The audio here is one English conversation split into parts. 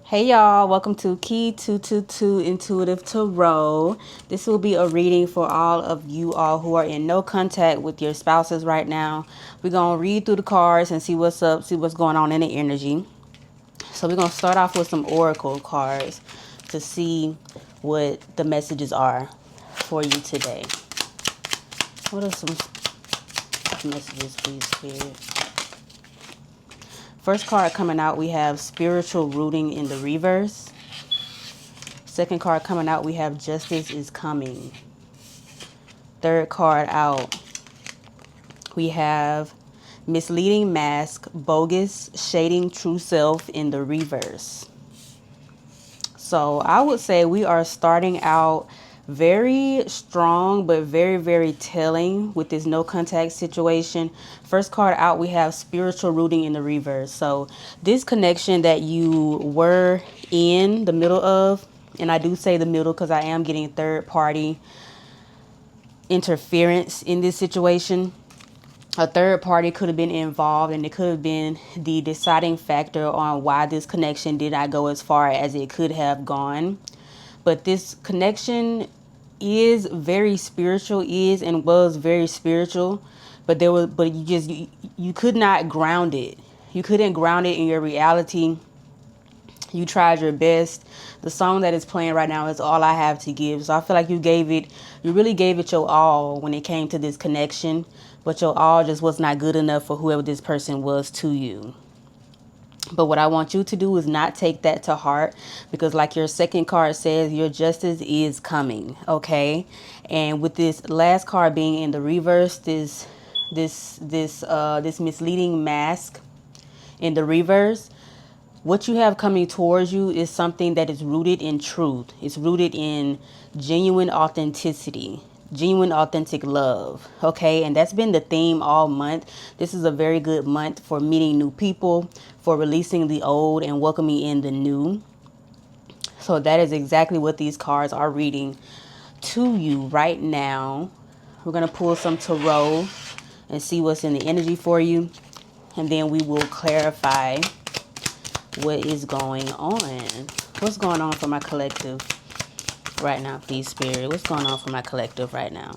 Hey y'all, welcome to Key 222 Intuitive Tarot. This will be a reading for all of you all who are in no contact with your spouses right now. We're going to read through the cards and see what's up, see what's going on in the energy. So we're going to start off with some oracle cards to see what the messages are for you today. What are some messages, please, Spirit? First card coming out, we have spiritual rooting in the reverse. Second card coming out, we have justice is coming. Third card out, we have misleading mask, bogus, shading true self in the reverse. So I would say we are starting out very strong, but very, very telling with this no contact situation. First card out, we have spiritual rooting in the reverse. So this connection that you were in the middle of, and I do say the middle because I am getting third party interference in this situation. A third party could have been involved, and it could have been the deciding factor on why this connection did not go as far as it could have gone. But this connection is very spiritual, is and was very spiritual, but you could not ground it. You couldn't ground it in your reality. You tried your best. The song that is playing right now is All I Have to Give. So I feel like you really gave it your all when it came to this connection, but your all just was not good enough for whoever this person was to you. But what I want you to do is not take that to heart, because like your second card says, your justice is coming, okay? And with this last card being in the reverse, this misleading mask in the reverse, what you have coming towards you is something that is rooted in truth. It's rooted in genuine authenticity, genuine authentic love. Okay. And that's been the theme all month. This is a very good month for meeting new people, for releasing the old and welcoming in the new. So that is exactly what these cards are reading to you right now. We're going to pull some tarot and see what's in the energy for you. And then we will clarify what is going on. What's going on for my collective right now, please, Spirit? What's going on for my collective right now?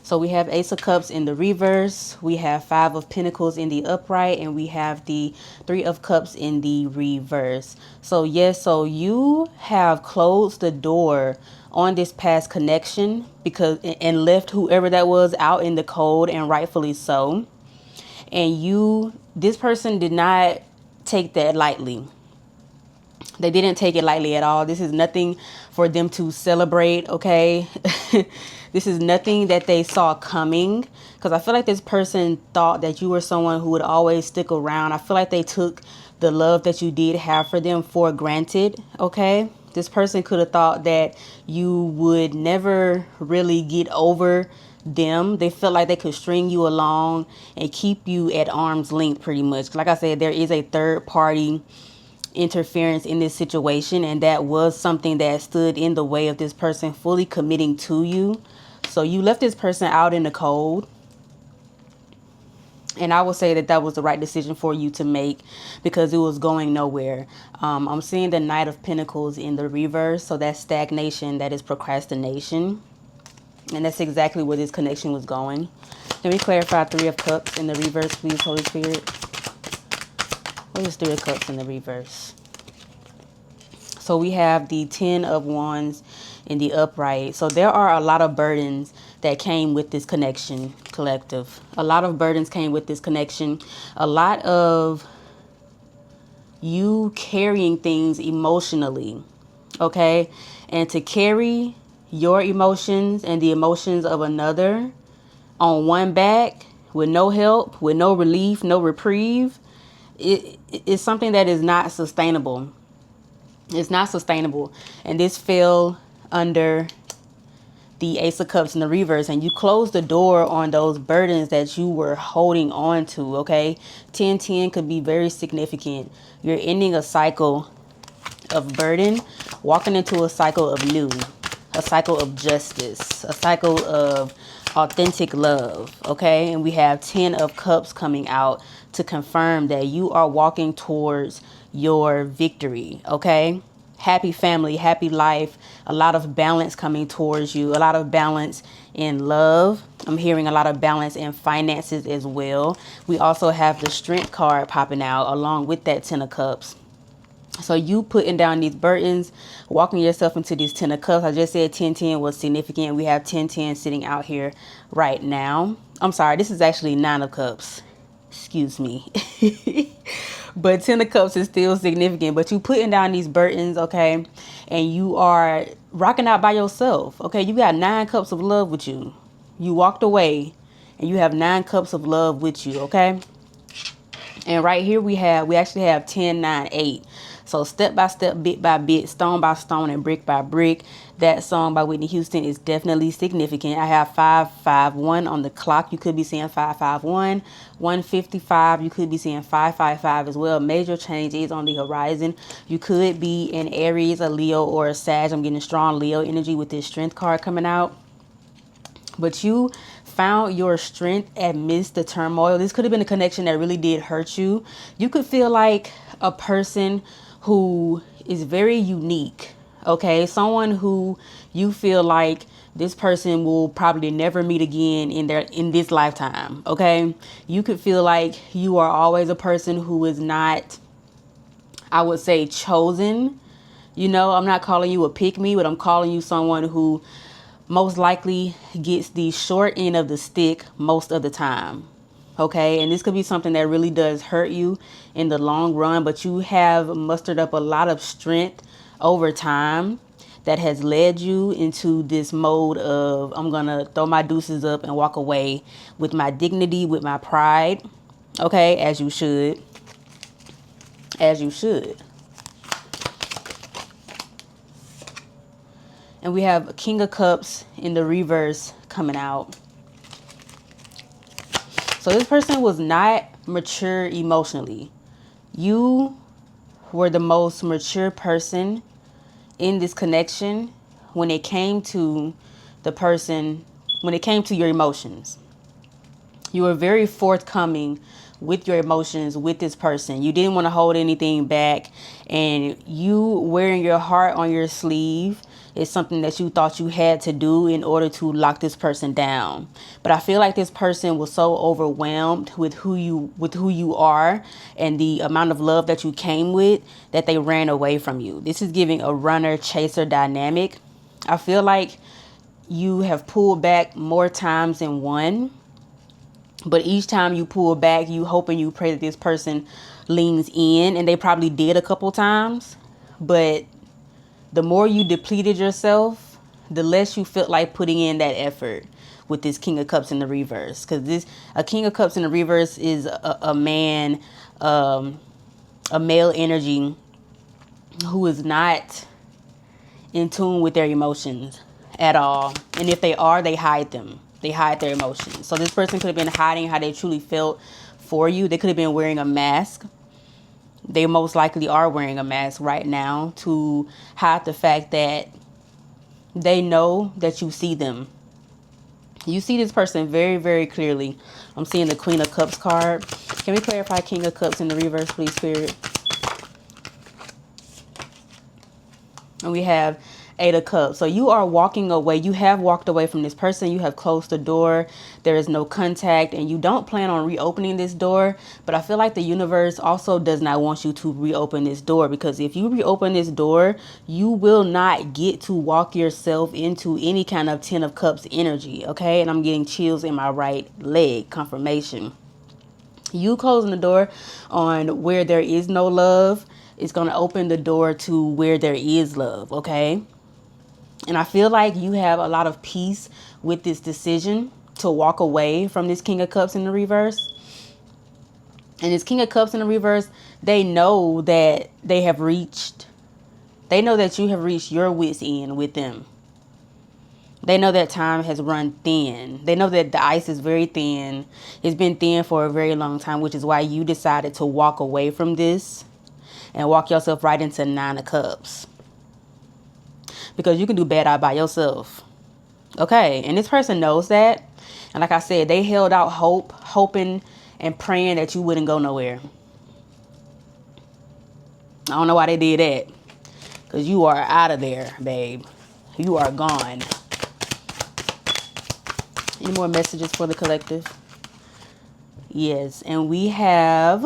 So we have Ace of Cups in the reverse, we have Five of Pentacles in the upright, and we have the Three of Cups in the reverse. So yes, so you have closed the door on this past connection and left whoever that was out in the cold, and rightfully so. And this person did not take that lightly. They didn't take it lightly at all. This is nothing for them to celebrate, okay? This is nothing that they saw coming, because I feel like this person thought that you were someone who would always stick around. I feel like they took the love that you did have for them for granted, okay? This person could have thought that you would never really get over them. They felt like they could string you along and keep you at arm's length pretty much. Like I said, there is a third party interference in this situation, and that was something that stood in the way of this person fully committing to you. So you left this person out in the cold, and I would say that was the right decision for you to make, because it was going nowhere. I'm seeing the Knight of Pentacles in the reverse, so that's stagnation, that is procrastination. And that's exactly where this connection was going. Let me clarify Three of Cups in the reverse, please, Holy Spirit. What is Three of Cups in the reverse? So we have the Ten of Wands in the upright. So there are a lot of burdens that came with this connection, collective. A lot of burdens came with this connection. A lot of you carrying things emotionally, okay? And to carry your emotions and the emotions of another on one back with no help, with no relief, no reprieve, it's something that is not sustainable. It's not sustainable. And this fell under the Ace of Cups in the reverse, and you closed the door on those burdens that you were holding on to, okay? 10-10 could be very significant. You're ending a cycle of burden, walking into a cycle of new, a cycle of justice, a cycle of authentic love, okay? And we have 10 of Cups coming out to confirm that you are walking towards your victory, okay? Happy family, happy life, a lot of balance coming towards you, a lot of balance in love. I'm hearing a lot of balance in finances as well. We also have the Strength card popping out along with that 10 of Cups. So you putting down these burdens, walking yourself into these 10 of Cups. I just said 10-10 was significant. We have 10-10 sitting out here right now. I'm sorry, this is actually 9 of Cups. Excuse me. But 10 of Cups is still significant. But you putting down these burdens, okay? And you are rocking out by yourself, okay? You got 9 cups of love with you. You walked away and you have 9 cups of love with you, okay? And right here we actually have 10, 9, 8. So step by step, bit by bit, stone by stone, and brick by brick. That song by Whitney Houston is definitely significant. I have 551 on the clock. You could be seeing 551, 155. You could be seeing 555 as well. Major change is on the horizon. You could be in Aries, a Leo, or a Sag. I'm getting a strong Leo energy with this Strength card coming out. But you found your strength amidst the turmoil. This could have been a connection that really did hurt you. You could feel like a person who is very unique, okay? Someone who you feel like this person will probably never meet again in this lifetime, okay? You could feel like you are always a person who is not, I would say, chosen. You know, I'm not calling you a pick me, but I'm calling you someone who most likely gets the short end of the stick most of the time. Okay, and this could be something that really does hurt you in the long run, but you have mustered up a lot of strength over time that has led you into this mode of, I'm gonna throw my deuces up and walk away with my dignity, with my pride. Okay, as you should. As you should. And we have King of Cups in the reverse coming out. So this person was not mature emotionally. You were the most mature person in this connection when it came to the person, when it came to your emotions. You were very forthcoming with your emotions with this person. You didn't want to hold anything back, and you wearing your heart on your sleeve is something that you thought you had to do in order to lock this person down. But I feel like this person was so overwhelmed with who you are and the amount of love that you came with that they ran away from you. This is giving a runner chaser dynamic. I feel like you have pulled back more times than one. But each time you pull back, you hope and you pray that this person leans in, and they probably did a couple times. But the more you depleted yourself, the less you felt like putting in that effort with this King of Cups in the reverse. Because a King of Cups in the reverse is a man, a male energy who is not in tune with their emotions at all. And if they are, they hide them. They hide their emotions. So this person could have been hiding how they truly felt for you. They could have been wearing a mask. They most likely are wearing a mask right now to hide the fact that they know that you see them. You see this person very, very clearly. I'm seeing the Queen of Cups card. Can we clarify King of Cups in the reverse, please, Spirit? And we have 8 of Cups. So you are walking away. You have walked away from this person. You have closed the door. There is no contact, and you don't plan on reopening this door. But I feel like the universe also does not want you to reopen this door, because if you reopen this door, you will not get to walk yourself into any kind of 10 of Cups energy. Okay. And I'm getting chills in my right leg. Confirmation. You closing the door on where there is no love is going to open the door to where there is love. Okay. And I feel like you have a lot of peace with this decision to walk away from this King of Cups in the reverse. And this King of Cups in the reverse, they know that they know that you have reached your wit's end with them. They know that time has run thin. They know that the ice is very thin. It's been thin for a very long time, which is why you decided to walk away from this and walk yourself right into 9 of Cups. Because you can do bad out by yourself. Okay, and this person knows that. And like I said, they held out hope, hoping and praying that you wouldn't go nowhere. I don't know why they did that. Because you are out of there, babe. You are gone. Any more messages for the collective? Yes. And we have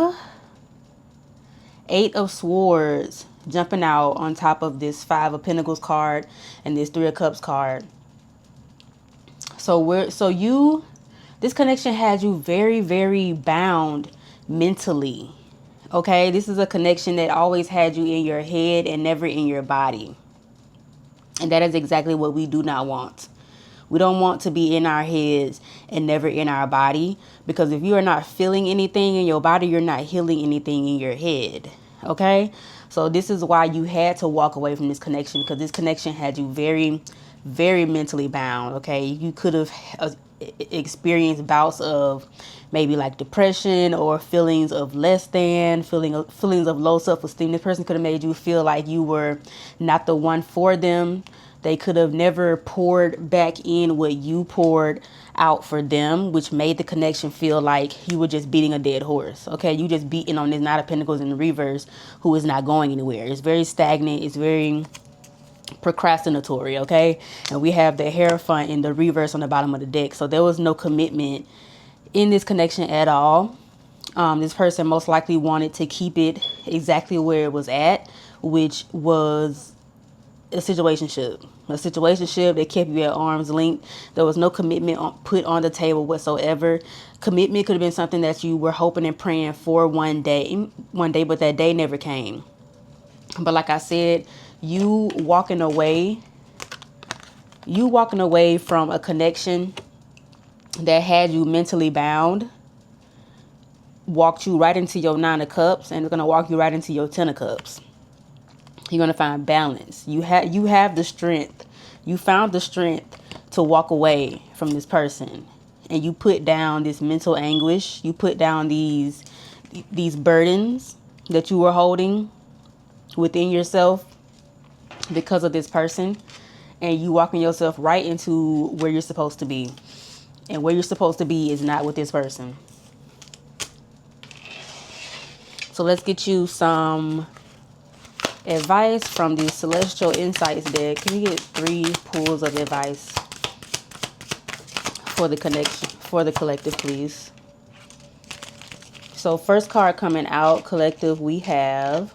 8 of Swords jumping out on top of this 5 of Pentacles card and this 3 of Cups card. This connection has you very, very bound mentally. Okay, this is a connection that always had you in your head and never in your body. And that is exactly what we do not want. We don't want to be in our heads and never in our body. Because if you are not feeling anything in your body, you're not healing anything in your head. Okay, so this is why you had to walk away from this connection. Because this connection had you very, very mentally bound. Okay, you could have experienced bouts of maybe like depression or feelings of less than, feelings of low self-esteem. This person could have made you feel like you were not the one for them. They could have never poured back in what you poured out for them, which made the connection feel like you were just beating a dead horse. Okay, you just beating on this Knight of Pentacles in the reverse who is not going anywhere. It's very stagnant. It's very procrastinatory. Okay, and we have the Hierophant in the reverse on the bottom of the deck. So there was no commitment in this connection at all. This person most likely wanted to keep it exactly where it was at, which was a situationship that kept you at arm's length. There was no commitment put on the table whatsoever. Commitment could have been something that you were hoping and praying for one day, but that day never came. But like I said, you walking away from a connection that had you mentally bound walked you right into your 9 of Cups, and it's going to walk you right into your 10 of Cups. You're going to find balance. You have the strength. You found the strength to walk away from this person. And you put down this mental anguish. You put down these burdens that you were holding within yourself because of this person. And you walking yourself right into where you're supposed to be. And where you're supposed to be is not with this person. So let's get you some advice from the Celestial Insights deck. Can we get 3 pulls of advice for the collective, please? So first card coming out, collective, we have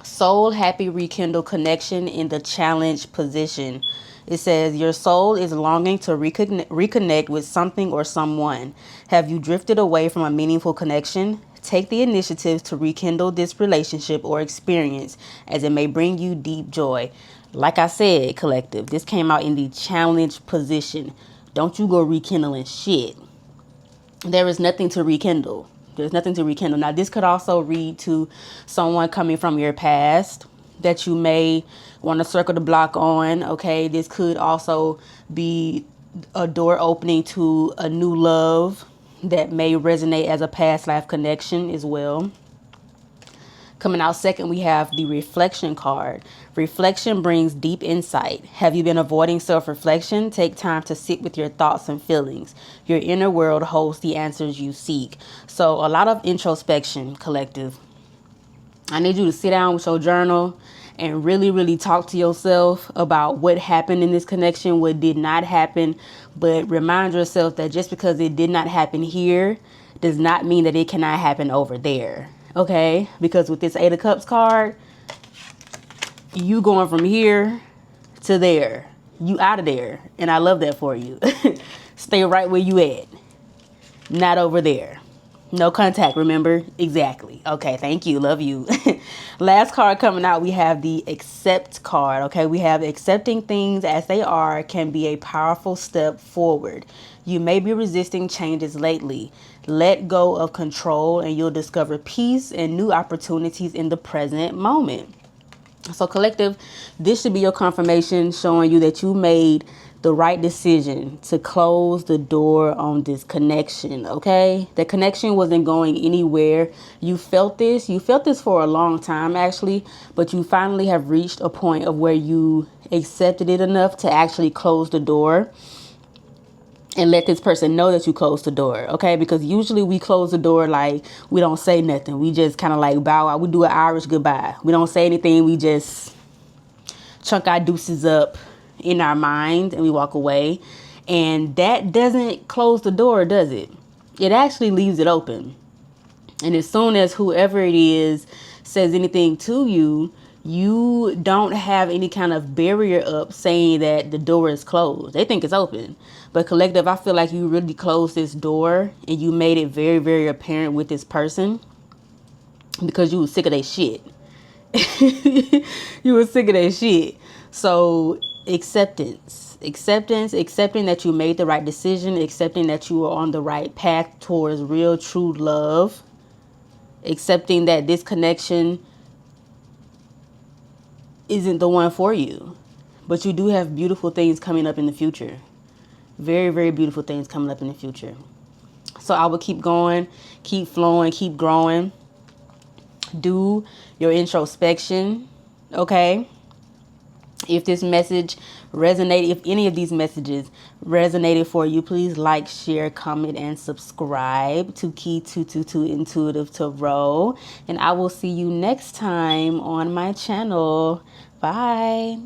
Soul Happy Rekindle Connection in the Challenge position. It says, your soul is longing to reconnect with something or someone. Have you drifted away from a meaningful connection? Take the initiative to rekindle this relationship or experience, as it may bring you deep joy. Like I said, collective, this came out in the challenge position. Don't you go rekindling shit. There is nothing to rekindle. There's nothing to rekindle. Now, this could also read to someone coming from your past that you may want to circle the block on. Okay, this could also be a door opening to a new love that may resonate as a past life connection as well. Coming out second, we have the Reflection card. Reflection brings deep insight. Have you been avoiding self-reflection? Take time to sit with your thoughts and feelings. Your inner world holds the answers you seek. So a lot of introspection, collective. I need you to sit down with your journal and really, really talk to yourself about what happened in this connection, what did not happen. But remind yourself that just because it did not happen here does not mean that it cannot happen over there. Okay? Because with this 8 of Cups card, you going from here to there. You out of there. And I love that for you. Stay right where you at. Not over there. No contact, remember? Exactly. Okay, thank you. Love you. Last card coming out, we have the Accept card. Okay, we have accepting things as they are can be a powerful step forward. You may be resisting changes lately. Let go of control and you'll discover peace and new opportunities in the present moment. So collective, this should be your confirmation showing you that you made the right decision to close the door on this connection. Okay, the connection wasn't going anywhere. You felt this for a long time actually, but you finally have reached a point of where you accepted it enough to actually close the door. and let this person know that you closed the door, okay? Because usually we close the door like we don't say nothing. We just kind of like bow out. We do an Irish goodbye. We don't say anything. We just chunk our deuces up in our mind and we walk away. And that doesn't close the door, does it? It actually leaves it open. And as soon as whoever it is says anything to you, you don't have any kind of barrier up saying that the door is closed. They think it's open. But collective, I feel like you really closed this door and you made it very, very apparent with this person because you were sick of their shit. You were sick of their shit. So accepting that you made the right decision, accepting that you are on the right path towards real, true love, accepting that this connection isn't the one for you, but you do have beautiful things coming up in the future. Very, very beautiful things coming up in the future. So I will keep going, keep flowing, keep growing. Do your introspection, okay? If this message resonated, if any of these messages resonated for you, please like, share, comment, and subscribe to Key 222 Intuitive Tarot. And I will see you next time on my channel. Bye.